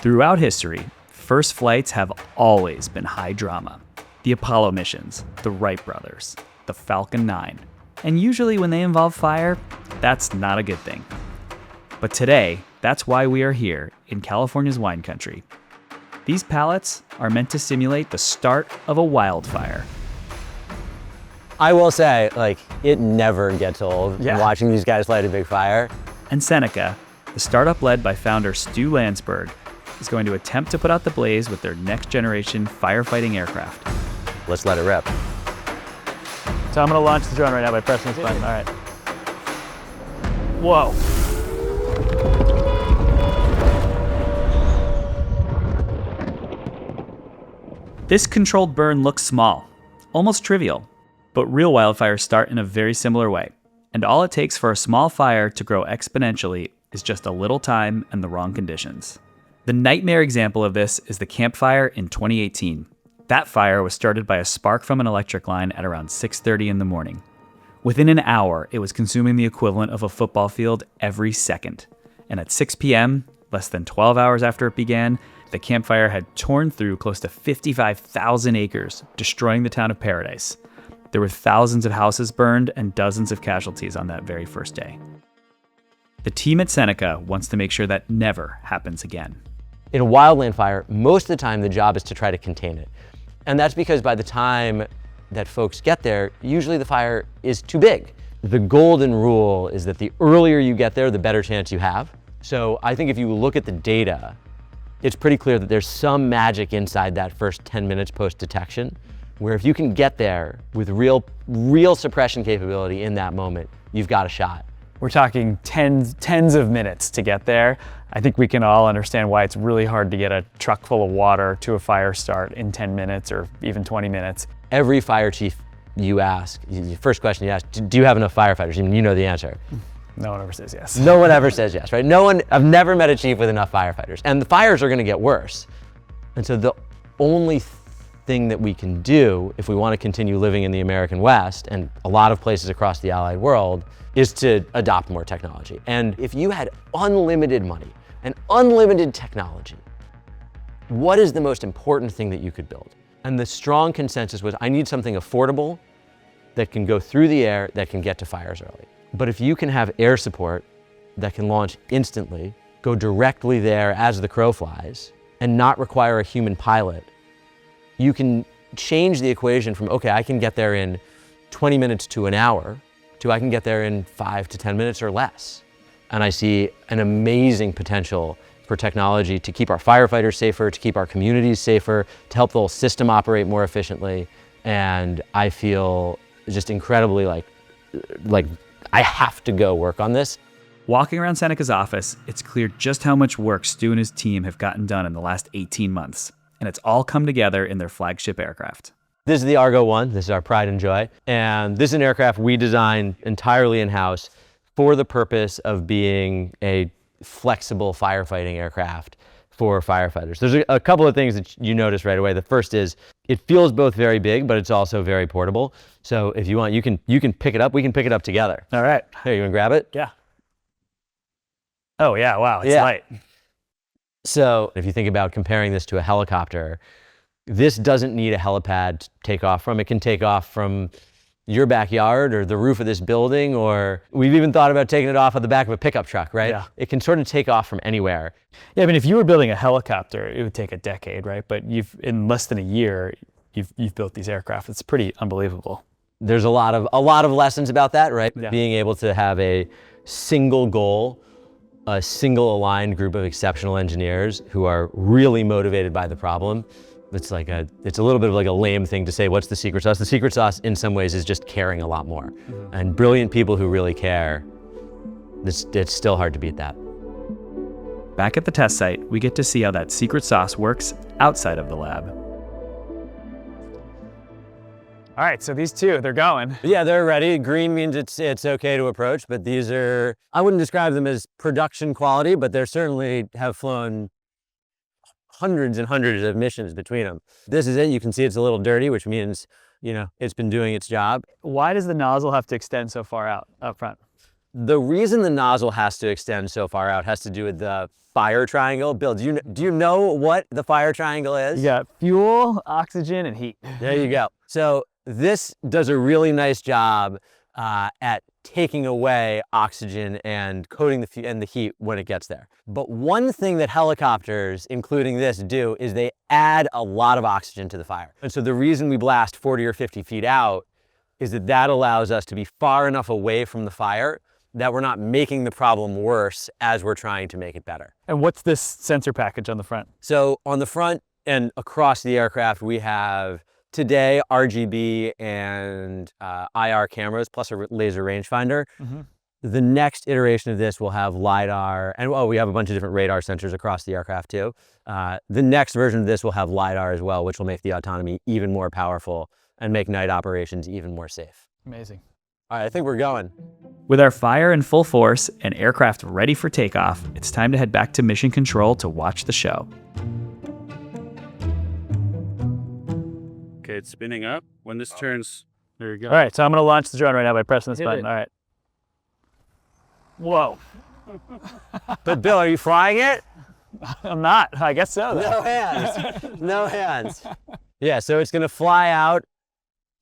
Throughout history, first flights have always been high drama. The Apollo missions, the Wright brothers, the Falcon 9. And usually when they involve fire, that's not a good thing. But today, that's why we are here in California's wine country. These pallets are meant to simulate the start of a wildfire. I will say, it never gets old watching these guys light a big fire. And Seneca, the startup led by founder Stuart Landesberg, is going to attempt to put out the blaze with their next generation firefighting aircraft. Let's let it rip. So I'm going to launch the drone right now by pressing this button. All right. Whoa. This controlled burn looks small, almost trivial, but real wildfires start in a very similar way. And all it takes for a small fire to grow exponentially is just a little time and the wrong conditions. The nightmare example of this is the Camp Fire in 2018. That fire was started by a spark from an electric line at around 6:30 in the morning. Within an hour, it was consuming the equivalent of a football field every second. And at 6 p.m., less than 12 hours after it began, the Camp Fire had torn through close to 55,000 acres, destroying the town of Paradise. There were thousands of houses burned and dozens of casualties on that very first day. The team at Seneca wants to make sure that never happens again. In a wildland fire, most of the time the job is to try to contain it. And that's because by the time that folks get there, usually the fire is too big. The golden rule is that the earlier you get there, the better chance you have. So I think if you look at the data, it's pretty clear that there's some magic inside that first 10 minutes post-detection, where if you can get there with real suppression capability in that moment, you've got a shot. We're talking tens of minutes to get there. I think we can all understand why it's really hard to get a truck full of water to a fire start in 10 minutes or even 20 minutes. Every fire chief you ask, the first question you ask, do you have enough firefighters? You know the answer. No one ever says yes. No one ever says yes, right? I've never met a chief with enough firefighters. And the fires are gonna get worse. And so the only thing that we can do if we want to continue living in the American West and a lot of places across the allied world is to adopt more technology. And if you had unlimited money and unlimited technology, what is the most important thing that you could build? And the strong consensus was, I need something affordable that can go through the air, that can get to fires early. But if you can have air support that can launch instantly, go directly there as the crow flies, and not require a human pilot, you can change the equation from, okay, I can get there in 20 minutes to an hour, to I can get there in 5 to 10 minutes or less. And I see an amazing potential for technology to keep our firefighters safer, to keep our communities safer, to help the whole system operate more efficiently. And I feel just incredibly like I have to go work on this. Walking around Seneca's office, it's clear just how much work Stu and his team have gotten done in the last 18 months. And it's all come together in their flagship aircraft. This is the Argo 1, this is our pride and joy. And this is an aircraft we designed entirely in-house for the purpose of being a flexible firefighting aircraft for firefighters. There's a couple of things that you notice right away. The first is it feels both very big, but it's also very portable. So if you want, you can pick it up. We can pick it up together. All right. Here, you want to grab it? Yeah. Oh yeah, wow, it's light. So if you think about comparing this to a helicopter, this doesn't need a helipad to take off from. It can take off from your backyard or the roof of this building, or we've even thought about taking it off of the back of a pickup truck, right? Yeah. It can sort of take off from anywhere. Yeah, I mean, if you were building a helicopter, it would take a decade, right? But in less than a year, you've built these aircraft. It's pretty unbelievable. There's a lot of lessons about that, right? Yeah. Being able to have a single goal, a single aligned group of exceptional engineers who are really motivated by the problem. It's a little bit of like a lame thing to say, what's the secret sauce? The secret sauce in some ways is just caring a lot more. Mm-hmm. And brilliant people who really care, it's still hard to beat that. Back at the test site, we get to see how that secret sauce works outside of the lab. All right, so these two, they're going. Yeah, they're ready. Green means it's okay to approach, but these are, I wouldn't describe them as production quality, but they certainly have flown hundreds and hundreds of missions between them. This is it. You can see it's a little dirty, which means, it's been doing its job. Why does the nozzle have to extend so far out up front? The reason the nozzle has to extend so far out has to do with the fire triangle. Bill, do you know what the fire triangle is? You got fuel, oxygen, and heat. There you go. So this does a really nice job at taking away oxygen and coating the heat when it gets there. But one thing that helicopters, including this, do is they add a lot of oxygen to the fire. And so the reason we blast 40 or 50 feet out is that allows us to be far enough away from the fire that we're not making the problem worse as we're trying to make it better. And what's this sensor package on the front? So on the front and across the aircraft, we have today RGB and IR cameras plus a laser rangefinder. The next iteration of this will have LiDAR, and we have a bunch of different radar sensors across the aircraft too. The next version of this will have LiDAR as well, which will make the autonomy even more powerful and make night operations even more safe. Amazing. All right, I think we're going. With our fire in full force and aircraft ready for takeoff, it's time to head back to mission control to watch the show. Okay, it's spinning up. When this turns, there you go. All right, so I'm going to launch the drone right now by pressing this Hit button. it. All right. Whoa. But Bill, are you flying it? I'm not. I guess so. No hands. No hands. Yeah, so it's going to fly out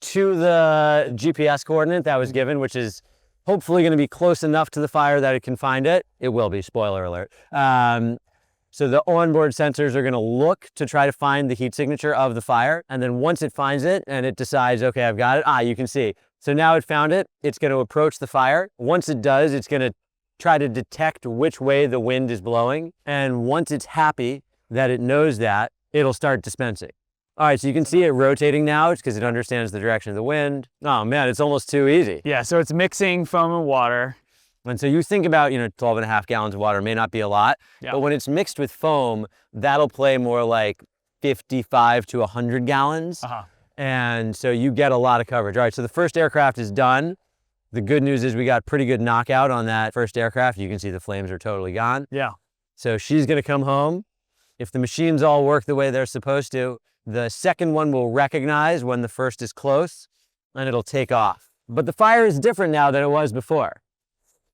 to the GPS coordinate that was given, which is hopefully going to be close enough to the fire that it can find it. It will be, spoiler alert. So the onboard sensors are going to look to try to find the heat signature of the fire. And then once it finds it and it decides, okay, I've got it. You can see. So now it found it. It's going to approach the fire. Once it does, it's going to try to detect which way the wind is blowing. And once it's happy that it knows that, it'll start dispensing. All right, so you can see it rotating now. It's because it understands the direction of the wind. Oh man, it's almost too easy. Yeah, so it's mixing foam and water. And so you think about, 12.5 gallons of water may not be a lot, Yeah. but when it's mixed with foam, that'll play more like 55 to 100 gallons. And so you get a lot of coverage. All right, so the first aircraft is done. The good news is we got pretty good knockout on that first aircraft. You can see the flames are totally gone. Yeah. So she's gonna come home. If the machines all work the way they're supposed to, the second one will recognize when the first is close and it'll take off. But the fire is different now than it was before.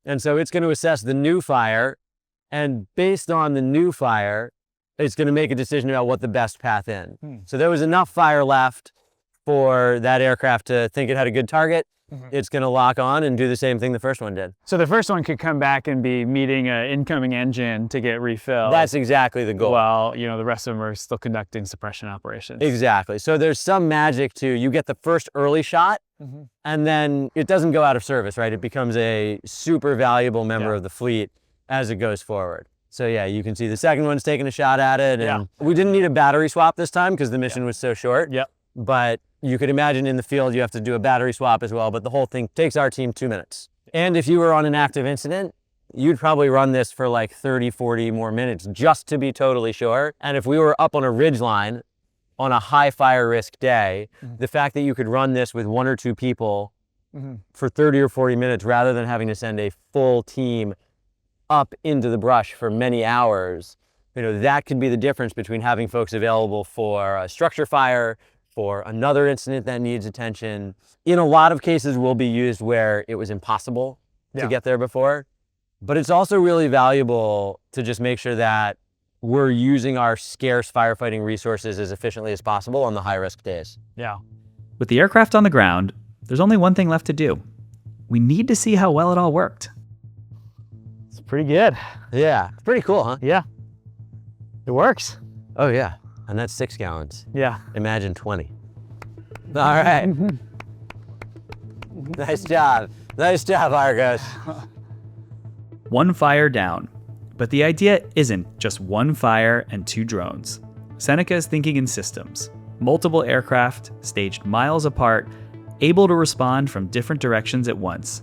And so it's going to assess the new fire, and based on the new fire, it's going to make a decision about what the best path in. So there was enough fire left for that aircraft to think it had a good target. It's going to lock on and do the same thing the first one did. So the first one could come back and be meeting an incoming engine to get refilled. That's exactly the goal. While, the rest of them are still conducting suppression operations. Exactly. So there's some magic to, you get the first early shot, and then it doesn't go out of service, right? It becomes a super valuable member of the fleet as it goes forward. So yeah, you can see the second one's taking a shot at it, and we didn't need a battery swap this time because the mission was so short. But you could imagine in the field you have to do a battery swap as well, but the whole thing takes our team 2 minutes. And if you were on an active incident, you'd probably run this for like 30, 40 more minutes just to be totally sure. And if we were up on a ridge line on a high fire risk day, the fact that you could run this with 1 or 2 people for 30 or 40 minutes rather than having to send a full team up into the brush for many hours, that could be the difference between having folks available for a structure fire, for another incident that needs attention. In a lot of cases will be used where it was impossible to get there before, but it's also really valuable to just make sure that we're using our scarce firefighting resources as efficiently as possible on the high risk days. Yeah. With the aircraft on the ground, there's only one thing left to do. We need to see how well it all worked. It's pretty good. Yeah, it's pretty cool, huh? Yeah. It works. Oh yeah, and that's 6 gallons. Yeah. Imagine 20. All right. Nice job. Nice job, Argos. One fire down. But the idea isn't just one fire and 2 drones. Seneca is thinking in systems. Multiple aircraft, staged miles apart, able to respond from different directions at once.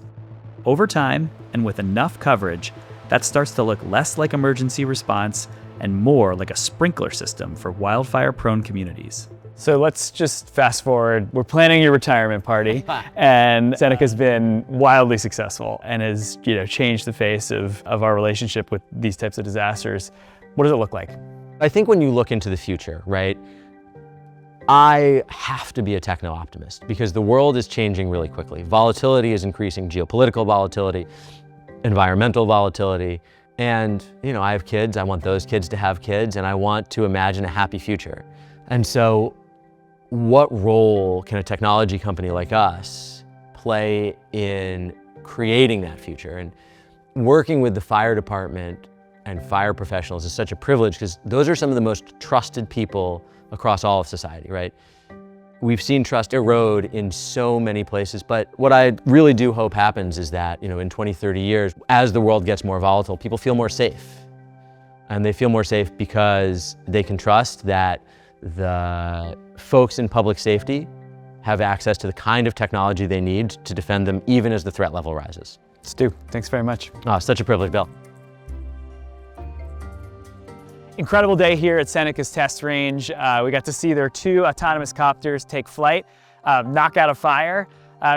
Over time, and with enough coverage, that starts to look less like emergency response and more like a sprinkler system for wildfire-prone communities. So let's just fast forward. We're planning your retirement party, and Seneca's been wildly successful and has, changed the face of our relationship with these types of disasters. What does it look like? I think when you look into the future, right, I have to be a techno-optimist because the world is changing really quickly. Volatility is increasing, geopolitical volatility. environmental volatility. And, you know, I have kids, I want those kids to have kids, and I want to imagine a happy future. And so what role can a technology company like us play in creating that future? And working with the fire department and fire professionals is such a privilege because those are some of the most trusted people across all of society, right? We've seen trust erode in so many places, but what I really do hope happens is that, you know, in 20, 30 years, as the world gets more volatile, people feel more safe. And they feel more safe because they can trust that the folks in public safety have access to the kind of technology they need to defend them even as the threat level rises. Stu, thanks very much. Oh, such a privilege, Bill. Incredible day here at Seneca's test range. We got to see their 2 autonomous copters take flight, knock out a fire,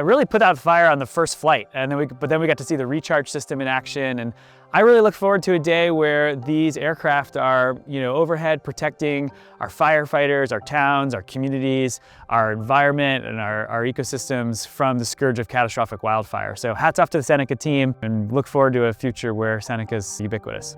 really put out fire on the first flight. And then we got to see the recharge system in action. And I really look forward to a day where these aircraft are, you know, overhead protecting our firefighters, our towns, our communities, our environment, and our ecosystems from the scourge of catastrophic wildfire. So hats off to the Seneca team, and look forward to a future where Seneca's ubiquitous.